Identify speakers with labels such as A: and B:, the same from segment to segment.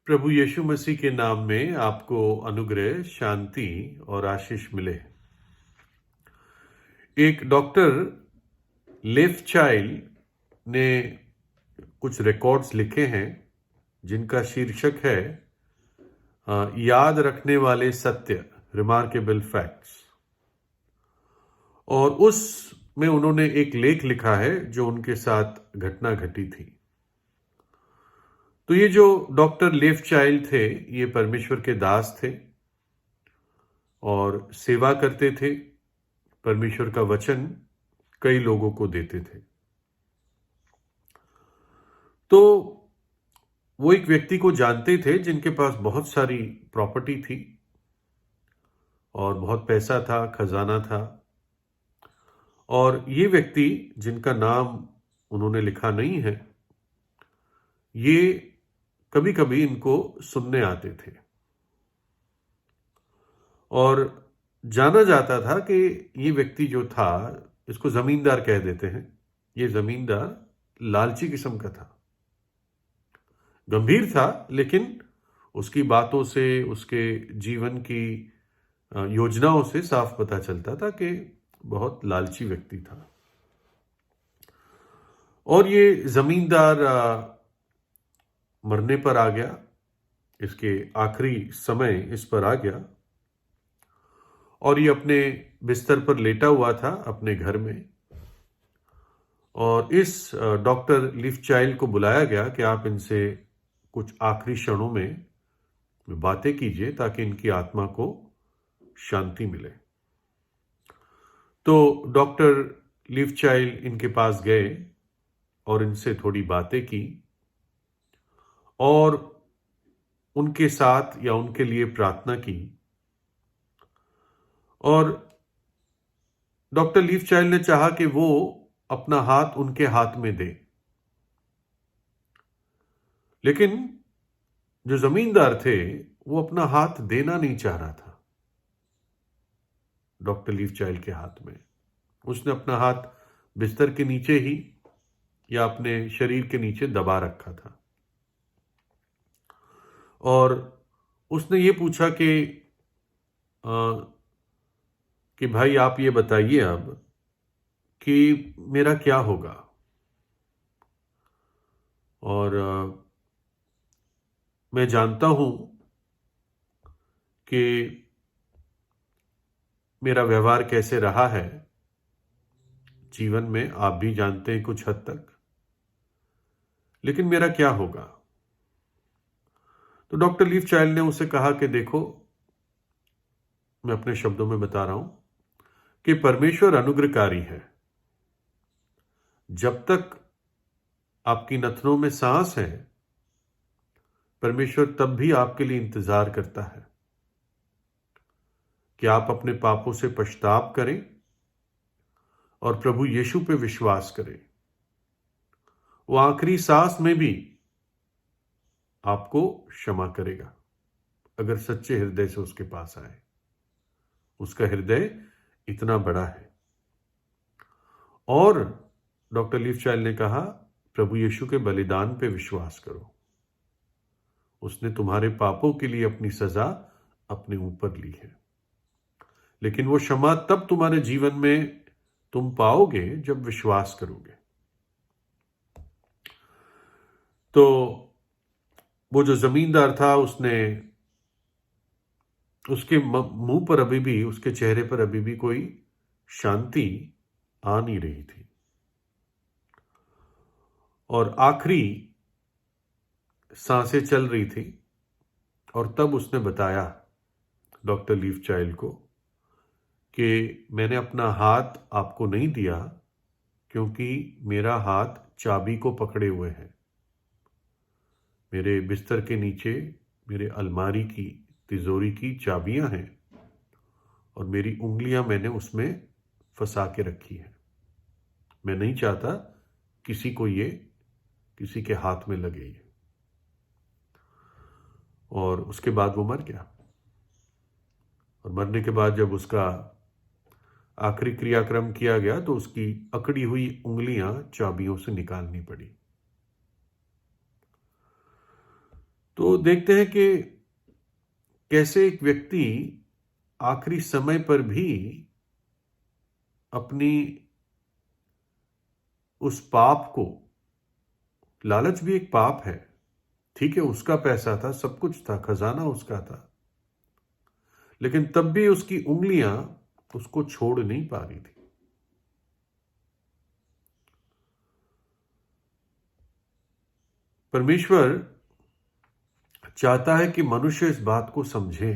A: प्रभु यीशु मसीह के नाम में आपको अनुग्रह, शांति और आशीष मिले। एक डॉक्टर लेफ चाइल्ड ने कुछ रिकॉर्ड्स लिखे हैं जिनका शीर्षक है याद रखने वाले सत्य, रिमार्केबल फैक्ट्स। और उसमें उन्होंने एक लेख लिखा है जो उनके साथ घटना घटी थी। तो ये जो डॉक्टर लेफ चाइल्ड थे, ये परमेश्वर के दास थे और सेवा करते थे। परमेश्वर का वचन कई लोगों को देते थे। तो वो एक व्यक्ति को जानते थे जिनके पास बहुत सारी प्रॉपर्टी थी और बहुत पैसा था, खजाना था। और ये व्यक्ति, जिनका नाम उन्होंने लिखा नहीं है, ये कभी कभी इनको सुनने आते थे और जाना जाता था कि ये व्यक्ति जो था, इसको जमींदार कह देते हैं। ये जमींदार लालची किस्म का था, गंभीर था, लेकिन उसकी बातों से, उसके जीवन की योजनाओं से साफ पता चलता था कि बहुत लालची व्यक्ति था। और ये जमींदार मरने पर आ गया, इसके आखिरी समय इस पर आ गया और ये अपने बिस्तर पर लेटा हुआ था अपने घर में। और इस डॉक्टर लीफ चाइल्ड को बुलाया गया कि आप इनसे कुछ आखिरी क्षणों में बातें कीजिए ताकि इनकी आत्मा को शांति मिले। तो डॉक्टर लीफ चाइल्ड इनके पास गए और इनसे थोड़ी बातें की और उनके साथ या उनके लिए प्रार्थना की। और डॉक्टर लीफ चाइल्ड ने चाहा कि वो अपना हाथ उनके हाथ में दे, लेकिन जो जमींदार थे वो अपना हाथ देना नहीं चाह रहा था डॉक्टर लीफ चाइल्ड के हाथ में। उसने अपना हाथ बिस्तर के नीचे ही या अपने शरीर के नीचे दबा रखा था और उसने ये पूछा कि भाई आप ये बताइए अब कि मेरा क्या होगा। और मैं जानता हूं कि मेरा व्यवहार कैसे रहा है जीवन में, आप भी जानते हैं कुछ हद तक, लेकिन मेरा क्या होगा। तो डॉक्टर लीफ चाइल्ड ने उसे कहा कि देखो, मैं अपने शब्दों में बता रहा हूं कि परमेश्वर अनुग्रहकारी है। जब तक आपकी नथनों में सांस है, परमेश्वर तब भी आपके लिए इंतजार करता है कि आप अपने पापों से पश्चाताप करें और प्रभु यीशु पे विश्वास करें। वो आखिरी सांस में भी आपको क्षमा करेगा अगर सच्चे हृदय से उसके पास आए। उसका हृदय इतना बड़ा है। और डॉक्टर लीफ चाइल्ड ने कहा, प्रभु यीशु के बलिदान पे विश्वास करो। उसने तुम्हारे पापों के लिए अपनी सजा अपने ऊपर ली है, लेकिन वो क्षमा तब तुम्हारे जीवन में तुम पाओगे जब विश्वास करोगे। तो वो जो जमींदार था, उसके मुंह पर अभी भी, उसके चेहरे पर अभी भी कोई शांति आ नहीं रही थी। और आखिरी सांसें चल रही थी और तब उसने बताया डॉक्टर लीफ चाइल्ड को कि मैंने अपना हाथ आपको नहीं दिया क्योंकि मेरा हाथ चाबी को पकड़े हुए है। मेरे बिस्तर के नीचे मेरे अलमारी की, तिजोरी की चाबियां हैं और मेरी उंगलियां मैंने उसमें फंसा के रखी है। मैं नहीं चाहता किसी के हाथ में लगे ये। और उसके बाद वो मर गया। और मरने के बाद जब उसका आखिरी क्रियाक्रम किया गया तो उसकी अकड़ी हुई उंगलियां चाबियों से निकालनी पड़ी। तो देखते हैं कि कैसे एक व्यक्ति आखिरी समय पर भी अपनी उस पाप को, लालच भी एक पाप है, ठीक है, उसका पैसा था, सब कुछ था, खजाना उसका था, लेकिन तब भी उसकी उंगलियां उसको छोड़ नहीं पा रही थी। परमेश्वर चाहता है कि मनुष्य इस बात को समझे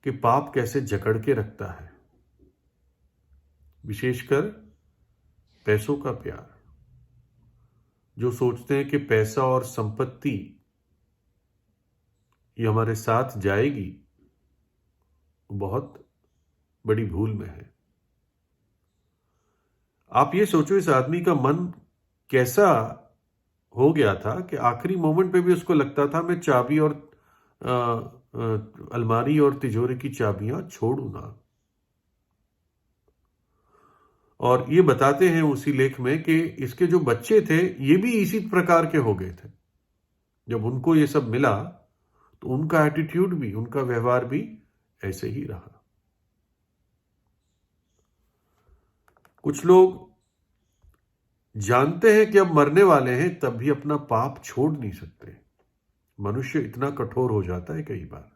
A: कि पाप कैसे जकड़ के रखता है, विशेषकर पैसों का प्यार। जो सोचते हैं कि पैसा और संपत्ति ये हमारे साथ जाएगी, वो बहुत बड़ी भूल में है। आप ये सोचो, इस आदमी का मन कैसा हो गया था कि आखिरी मोमेंट पे भी उसको लगता था मैं चाबी और अलमारी और तिजोरी की चाबियां छोड़ू ना। और ये बताते हैं उसी लेख में कि इसके जो बच्चे थे ये भी इसी प्रकार के हो गए थे। जब उनको ये सब मिला तो उनका एटीट्यूड भी, उनका व्यवहार भी ऐसे ही रहा। कुछ लोग जानते हैं कि अब मरने वाले हैं, तब भी अपना पाप छोड़ नहीं सकते। मनुष्य इतना कठोर हो जाता है कई बार।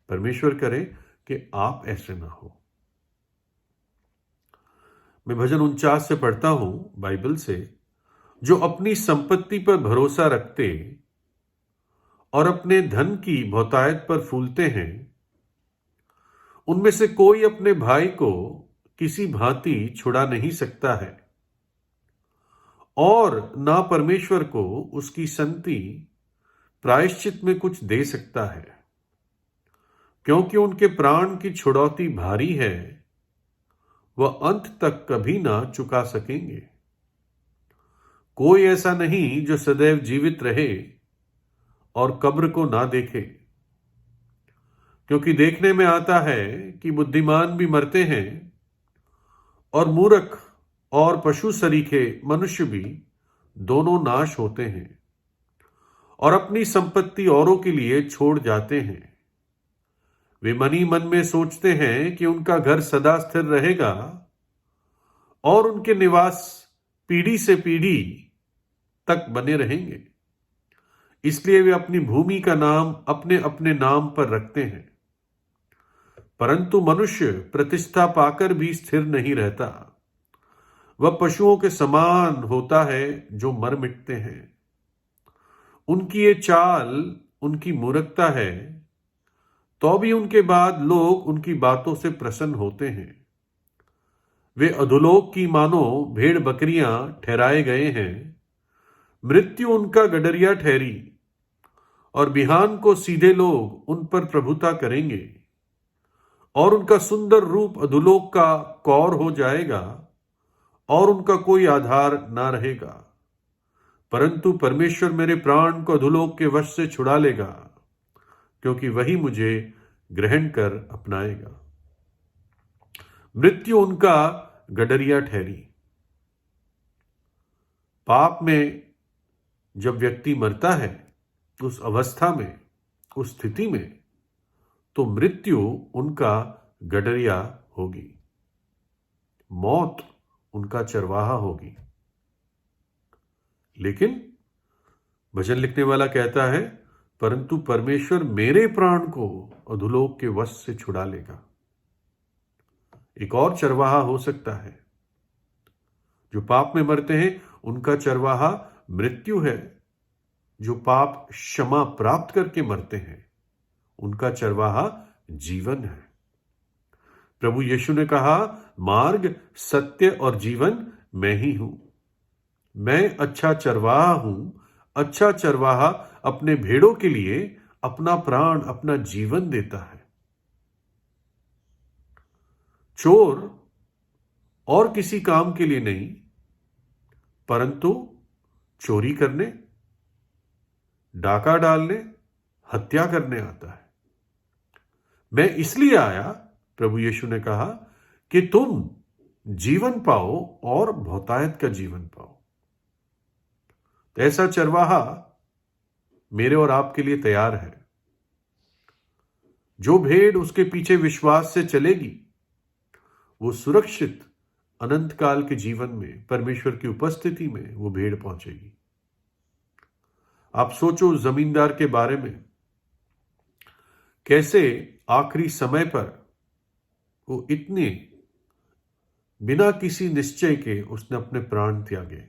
A: परमेश्वर करे कि आप ऐसे ना हो। मैं भजन 49 से पढ़ता हूं बाइबल से, जो अपनी संपत्ति पर भरोसा रखते और अपने धन की बहुतायत पर फूलते हैं, उनमें से कोई अपने भाई को किसी भांति छुड़ा नहीं सकता है और ना परमेश्वर को उसकी संति प्रायश्चित में कुछ दे सकता है, क्योंकि उनके प्राण की छुड़ौती भारी है, वह अंत तक कभी ना चुका सकेंगे। कोई ऐसा नहीं जो सदैव जीवित रहे और कब्र को ना देखे, क्योंकि देखने में आता है कि बुद्धिमान भी मरते हैं और मूर्ख और पशु सरीखे मनुष्य भी दोनों नाश होते हैं और अपनी संपत्ति औरों के लिए छोड़ जाते हैं। वे मन ही मन में सोचते हैं कि उनका घर सदा स्थिर रहेगा और उनके निवास पीढ़ी से पीढ़ी तक बने रहेंगे, इसलिए वे अपनी भूमि का नाम अपने अपने नाम पर रखते हैं। परंतु मनुष्य प्रतिष्ठा पाकर भी स्थिर नहीं रहता, वह पशुओं के समान होता है जो मर मिटते हैं। उनकी ये चाल, उनकी मूर्खता है, तो भी उनके बाद लोग उनकी बातों से प्रसन्न होते हैं। वे अधोलोक की मानो भेड़ बकरियां ठहराए गए हैं। मृत्यु उनका गडरिया ठहरी और बिहान को सीधे लोग उन पर प्रभुता करेंगे और उनका सुंदर रूप अधोलोक का कौर हो जाएगा और उनका कोई आधार ना रहेगा। परंतु परमेश्वर मेरे प्राण को अधोलोक के वश से छुड़ा लेगा, क्योंकि वही मुझे ग्रहण कर अपनाएगा। मृत्यु उनका गडरिया ठहरी। पाप में जब व्यक्ति मरता है, उस अवस्था में, उस स्थिति में, तो मृत्यु उनका गडरिया होगी, मौत उनका चरवाहा होगी। लेकिन भजन लिखने वाला कहता है, परंतु परमेश्वर मेरे प्राण को अधोलोक के वश से छुड़ा लेगा। एक और चरवाहा हो सकता है। जो पाप में मरते हैं उनका चरवाहा मृत्यु है। जो पाप क्षमा प्राप्त करके मरते हैं उनका चरवाहा जीवन है। प्रभु यीशु ने कहा, मार्ग, सत्य और जीवन मैं ही हूं। मैं अच्छा चरवाहा हूं। अच्छा चरवाहा अपने भेड़ों के लिए अपना प्राण, अपना जीवन देता है। चोर और किसी काम के लिए नहीं, परंतु चोरी करने, डाका डालने, हत्या करने आता है। मैं इसलिए आया, प्रभु यीशु ने कहा, कि तुम जीवन पाओ और बहुतायत का जीवन पाओ। ऐसा चरवाहा मेरे और आपके लिए तैयार है। जो भेड़ उसके पीछे विश्वास से चलेगी वो सुरक्षित अनंत काल के जीवन में परमेश्वर की उपस्थिति में वो भेड़ पहुंचेगी। आप सोचो जमींदार के बारे में, कैसे आखिरी समय पर वो इतने बिना किसी निश्चय के उसने अपने प्राण त्यागे।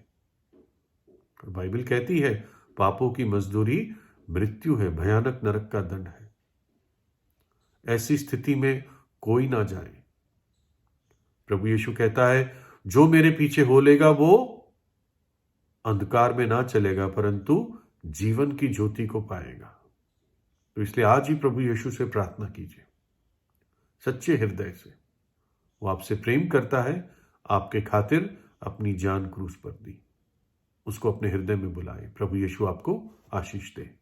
A: बाइबल कहती है पापों की मजदूरी मृत्यु है, भयानक नरक का दंड है। ऐसी स्थिति में कोई ना जाए। प्रभु यीशु कहता है जो मेरे पीछे हो लेगा वो अंधकार में ना चलेगा परंतु जीवन की ज्योति को पाएगा। तो इसलिए आज ही प्रभु यीशु से प्रार्थना कीजिए सच्चे हृदय से। वो आपसे प्रेम करता है, आपके खातिर अपनी जान क्रूस पर दी। उसको अपने हृदय में बुलाए। प्रभु यीशु आपको आशीष दे।